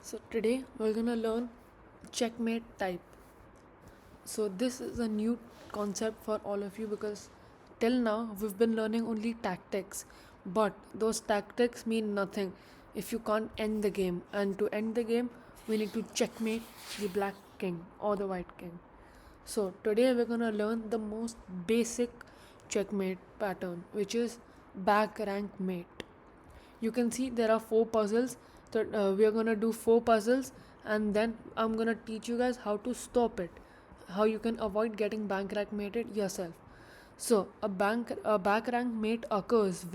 So today we're gonna learn checkmate type. So this is a new concept for all of you because till now we've been learning only tactics, but those tactics mean nothing if you can't end the game. And to end the game, we need to checkmate the black king or the white king. So today we're gonna learn the most basic checkmate pattern, which is back rank mate. You can see there are four puzzles. So we are gonna do four puzzles, and then I'm gonna teach you guys how to stop it, how you can avoid getting bank rank mated yourself. So a back rank mate occurs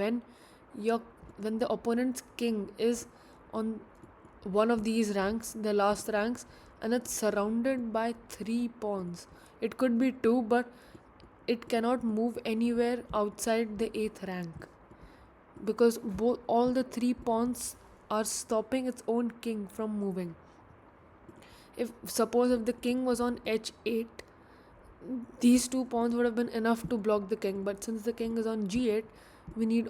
your when the opponent's king is on one of these ranks, the last ranks, and it's surrounded by three pawns. It could be two, but it cannot move anywhere outside the eighth rank because all the three pawns are stopping its own king from moving. If the king was on h8, these two pawns would have been enough to block the king, but since the king is on g8, we need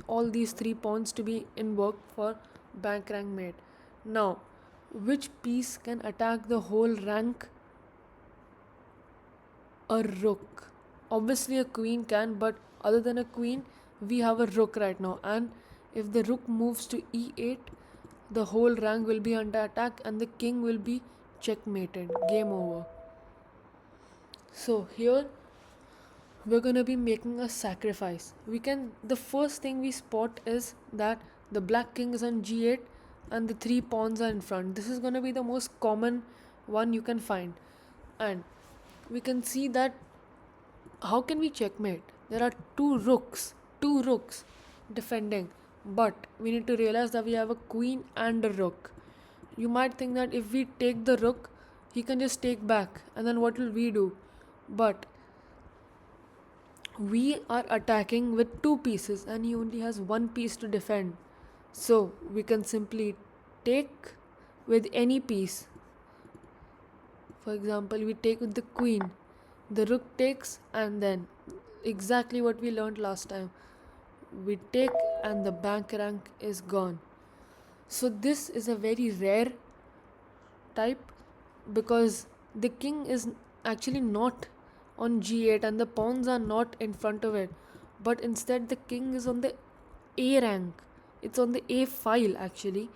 all these three pawns to be in work for bank rank mate. Now, which piece can attack the whole rank? A rook. Obviously, a queen can, but other than a queen, we have a rook right now. And if the rook moves to e8, the whole rank will be under attack and the king will be checkmated. Game over. So, here we're gonna be making a sacrifice. The first thing we spot is that the black king is on g8 and the three pawns are in front. This is gonna be the most common one you can find. And we can see that how can we checkmate? There are two rooks defending, but we need to realize that we have a queen and a rook. You might think that if we take the rook, he can just take back, and then what will we do? But we are attacking with two pieces, and he only has one piece to defend. So we can simply take with any piece. For example, we take with the queen, the rook takes, and then exactly what we learned last time. We take and the bank rank is gone. So this is a very rare type because the king is actually not on g8 and the pawns are not in front of it, but instead the king is on the a rank. It's on the a file actually,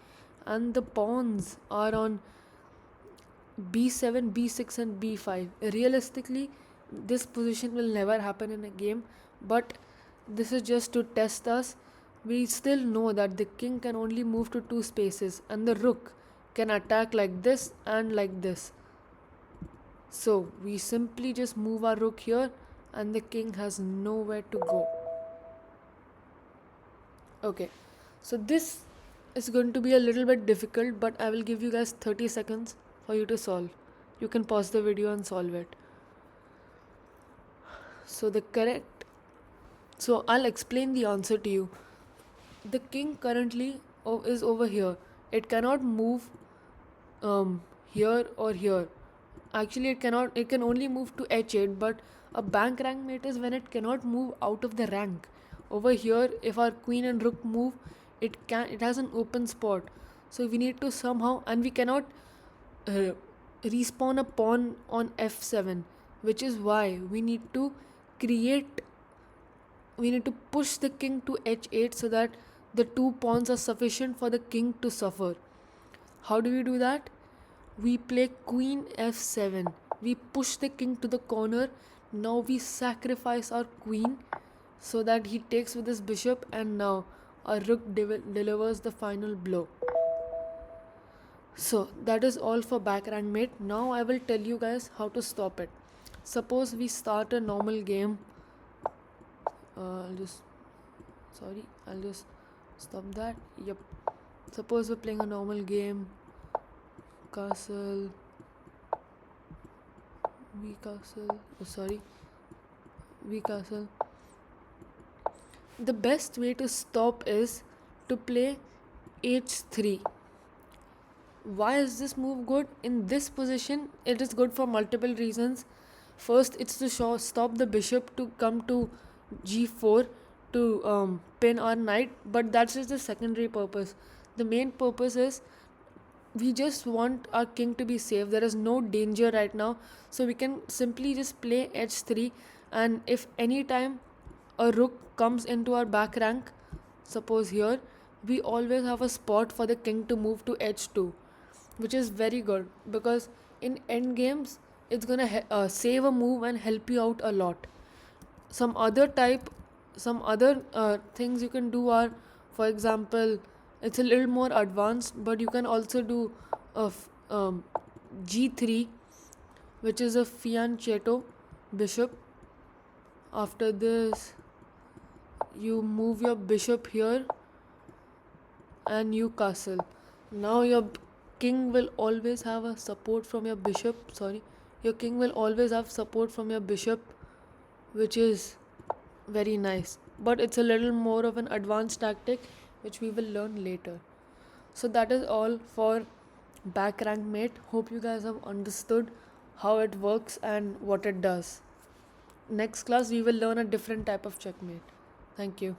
and the pawns are on b7, b6 and b5. Realistically, this position will never happen in a game, but this is just to test us. We still know that the king can only move to two spaces and the rook can attack like this and like this. So we simply just move our rook here and the king has nowhere to go. Okay, so this is going to be a little bit difficult, but I will give you guys 30 seconds for you to solve. You can pause the video and solve it. So I'll explain the answer to you. The king currently is over here. It cannot move here or here. Actually, it can only move to h8, but a bank rank mate is when it cannot move out of the rank. Over here, if our queen and rook move, it has an open spot. So we need to somehow, and we cannot uh, respawn a pawn on f7, which is why create we need to push the king to h8 so that the two pawns are sufficient for the king to suffer. How do we do that? We play queen f7. We push the king to the corner. Now we sacrifice our queen so that he takes with his bishop, and now our rook delivers the final blow. So that is all for back rank mate. Now I will tell you guys how to stop it. Suppose we start a normal game. I'll just stop that. Yep. Suppose we're playing a normal game. Castle. V castle. The best way to stop is to play h3. Why is this move good? In this position, it is good for multiple reasons. First, it's to stop the bishop to come to g4 to pin our knight, but that's just the secondary purpose. The main purpose is we just want our king to be safe. There is no danger right now, so we can simply just play h3. And if any time a rook comes into our back rank, suppose here, we always have a spot for the king to move to h2, which is very good because in end games it's gonna save a move and help you out a lot. Some other type, some other things you can do are, for example, it's a little more advanced, but you can also do a g3, which is a fianchetto bishop. After this, you move your bishop here and you castle. Now your king will always have a support from your bishop. Sorry, your king will always have support from your bishop, which is very nice. But it's a little more of an advanced tactic, which we will learn later. So that is all for back rank mate. Hope you guys have understood how it works and what it does. Next class we will learn a different type of checkmate. Thank you.